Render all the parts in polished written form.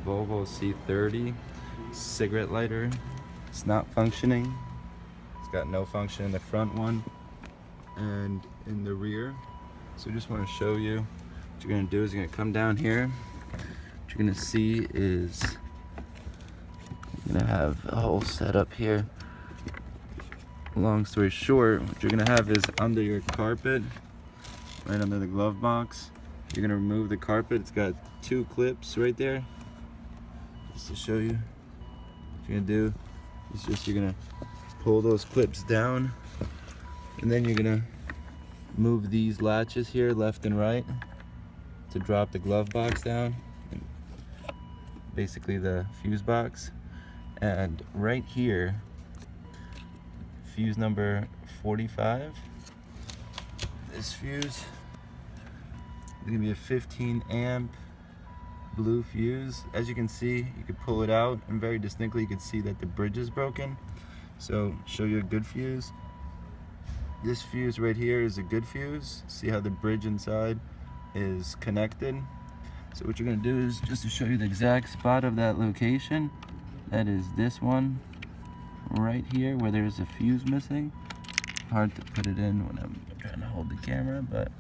Volvo C30 cigarette lighter. It's not functioning. It's got no function in the front one and in the rear. So I just want to show you what you're going to do is you're going to come down here. What you're going to see is you're going to have a whole setup here. Long story short, what you're going to have is under your carpet, right under the glove box, you're going to remove the carpet. It's got 2 clips right there. Just to show you what you're going to do is just you're going to pull those clips down, and then you're going to move these latches here left and right to drop the glove box down, basically the fuse box. And right here, fuse number 45, this fuse is going to be a 15 amp blue fuse. As you can see, you can pull it out and very distinctly you can see that the bridge is broken. So show you a good fuse. This fuse right here is a good fuse. See how the bridge inside is connected? So what you're going to do is, just to show you the exact spot of that location, that is this one right here where there's a fuse missing. Hard to put it in when I'm trying to hold the camera, but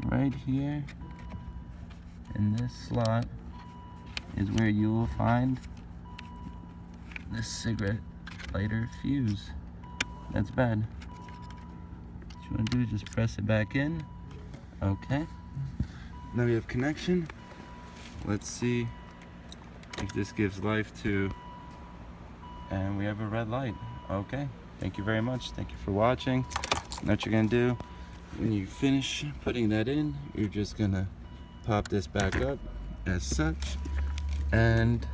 right here in this slot is where you will find this cigarette lighter fuse. That's bad. What you want to do is just press it back in. Okay. Now we have connection. Let's see if this gives life to, and we have a red light. Okay. Thank you very much. Thank you for watching. And what you're going to do, when you finish putting that in, you're just going to pop this back up as such, and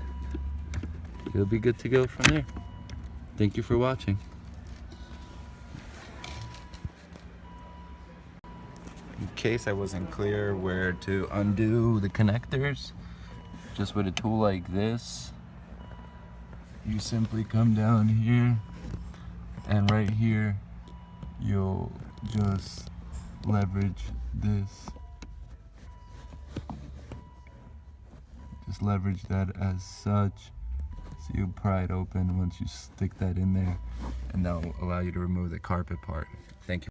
you'll be good to go from there. Thank you for watching. In case I wasn't clear where to undo the connectors, just with a tool like this, you simply come down here, and right here you'll just leverage this. Just leverage that as such. So you pry it open once you stick that in there, and that'll allow you to remove the carpet part. Thank you.